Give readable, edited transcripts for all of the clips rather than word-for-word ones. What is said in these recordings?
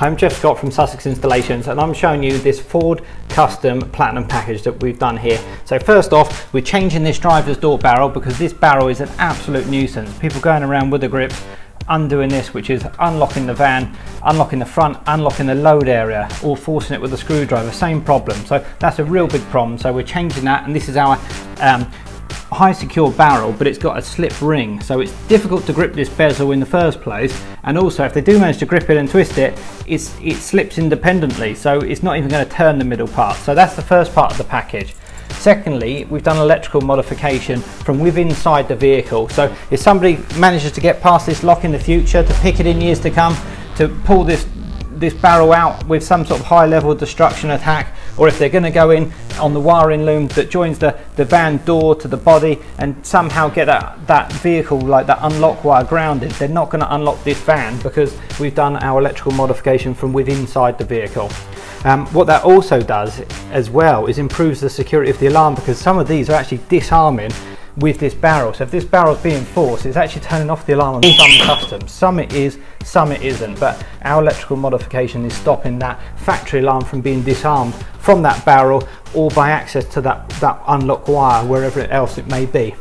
I'm Jeff Scott from Sussex Installations, and I'm showing you this Ford custom platinum package that we've done here. So first off, we're changing this driver's door barrel because this barrel is an absolute nuisance. People going around with the grips, undoing this, which is unlocking the van, unlocking the front, unlocking the load area, or forcing it with a screwdriver, same problem. So that's a real big problem. So we're changing that, and this is our high secure barrel, but it's got a slip ring, so it's difficult to grip this bezel in the first place, and also if they do manage to grip it and twist it, it slips independently, so it's not even going to turn the middle part. So that's the first part of the package. Secondly, we've done electrical modification from within inside the vehicle, so if somebody manages to get past this lock in the future, to pick it in years to come, to pull this barrel out with some sort of high level destruction attack, or if they're going to go in on the wiring loom that joins the van door to the body and somehow get that vehicle, like that unlock wire, grounded, they're not going to unlock this van because we've done our electrical modification from within inside the vehicle. What that also does as well is improves the security of the alarm, because some of these are actually disarming with this barrel. So if this barrel is being forced, it's actually turning off the alarm on some customs. Some it is, some it isn't, but our electrical modification is stopping that factory alarm from being disarmed from that barrel, or by access to that unlock wire wherever else it may be.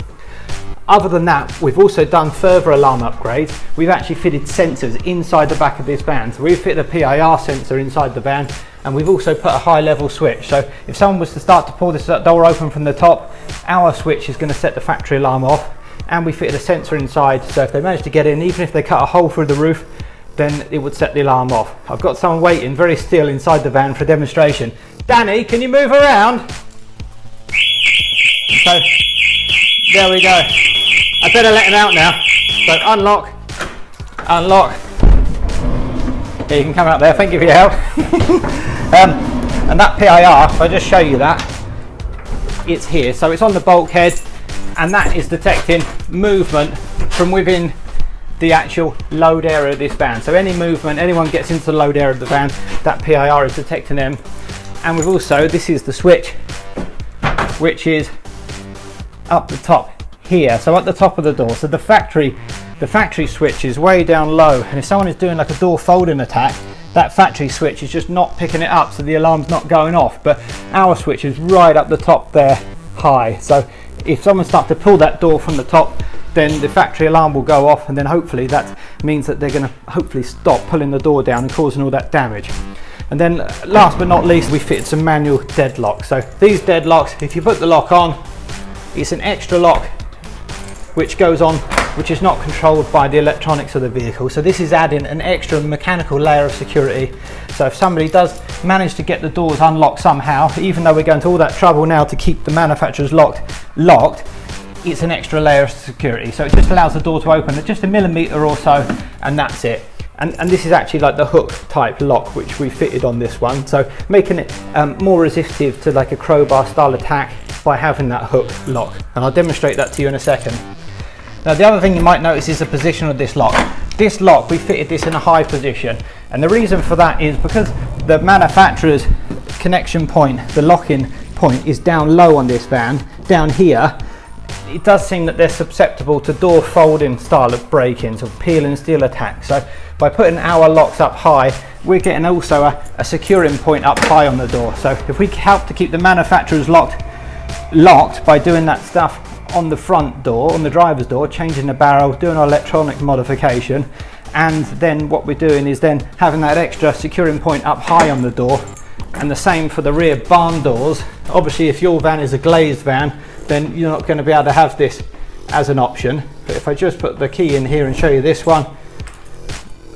Other than that, we've also done further alarm upgrades. We've actually fitted sensors inside the back of this van. So we've fitted a PIR sensor inside the van, and we've also put a high level switch. So if someone was to start to pull this door open from the top, our switch is going to set the factory alarm off, and we fitted a sensor inside, so if they manage to get in, even if they cut a hole through the roof, then it would set the alarm off. I've got someone waiting very still inside the van for a demonstration. Danny, can you move around? So there we go. I better let him out now. So unlock, unlock. Yeah, you can come out there, thank you for your help. And that PIR, if I just show you that, it's here. So it's on the bulkhead, and that is detecting movement from within the actual load area of this van. So any movement, anyone gets into the load area of the van, that PIR is detecting them. And we've also, this is the switch, which is up the top here. So at the top of the door. So the factory switch is way down low, and if someone is doing like a door folding attack, that factory switch is just not picking it up, so the alarm's not going off. But our switch is right up the top there, high. So if someone starts to pull that door from the top, then the factory alarm will go off, and then hopefully that means that they're going to hopefully stop pulling the door down and causing all that damage. And then last but not least, we fitted some manual deadlocks. So these deadlocks, if you put the lock on, it's an extra lock which goes on, which is not controlled by the electronics of the vehicle. So this is adding an extra mechanical layer of security. So if somebody does manage to get the doors unlocked somehow, even though we're going to all that trouble now to keep the manufacturers locked, it's an extra layer of security. So it just allows the door to open at just a millimetre or so, and that's it. And this is actually like the hook type lock which we fitted on this one, so making it more resistive to like a crowbar style attack by having that hook lock. And I'll demonstrate that to you in a second. Now the other thing you might notice is the position of this lock. This lock, we fitted this in a high position, and the reason for that is because the manufacturer's connection point, the lock-in point, is down low on this van, down here. It does seem that they're susceptible to door folding style of break-ins, or peel and steal attacks. So by putting our locks up high, we're getting also a securing point up high on the door. So if we help to keep the manufacturers locked by doing that stuff on the front door, on the driver's door, changing the barrel, doing our electronic modification, and then what we're doing is then having that extra securing point up high on the door. And the same for the rear barn doors. Obviously if your van is a glazed van, then you're not going to be able to have this as an option. But if I just put the key in here and show you this one,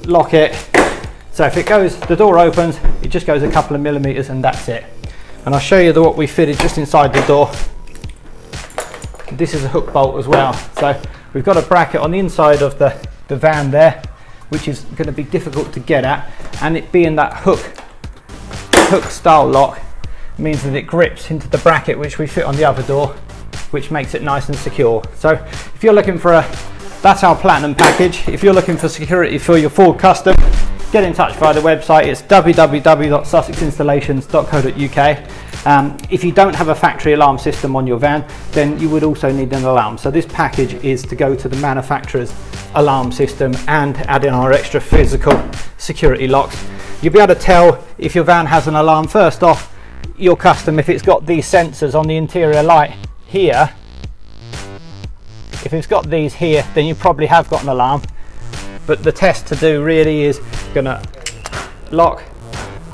lock it. So if it goes, the door opens, it just goes a couple of millimeters, and that's it. And I'll show you what we fitted just inside the door. This is a hook bolt as well. So we've got a bracket on the inside of the van there, which is going to be difficult to get at, and it being that hook style lock means that it grips into the bracket which we fit on the other door, which makes it nice and secure. So if you're looking for that's our platinum package. If you're looking for security for your Ford Custom, get in touch via the website. It's www.sussexinstallations.co.uk. If you don't have a factory alarm system on your van, then you would also need an alarm. So this package is to go to the manufacturer's alarm system and add in our extra physical security locks. you'll be able to tell if your van has an alarm. First off, your custom, if it's got these sensors on the interior light here, if it's got these here, then you probably have got an alarm. But the test to do really is gonna lock,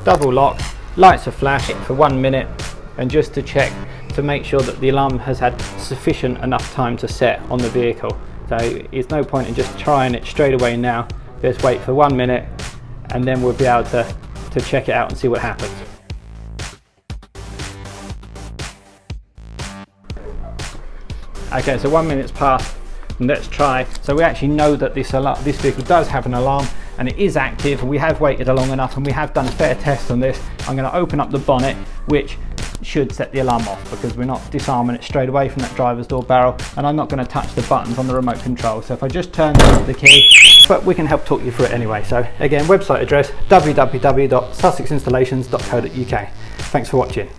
double lock, lights are flash for 1 minute, and just to check to make sure that the alarm has had sufficient enough time to set on the vehicle. So it's no point in just trying it straight away now. Just wait for 1 minute and then we'll be able to check it out and see what happens. Okay, so 1 minute's passed, and let's try. So we actually know that this vehicle does have an alarm and it is active, and we have waited long enough and we have done a fair test on this. I'm going to open up the bonnet, which should set the alarm off because we're not disarming it straight away from that driver's door barrel, and I'm not going to touch the buttons on the remote control. So if I just turn the key, but we can help talk you through it anyway. So again, website address www.sussexinstallations.co.uk. Thanks for watching.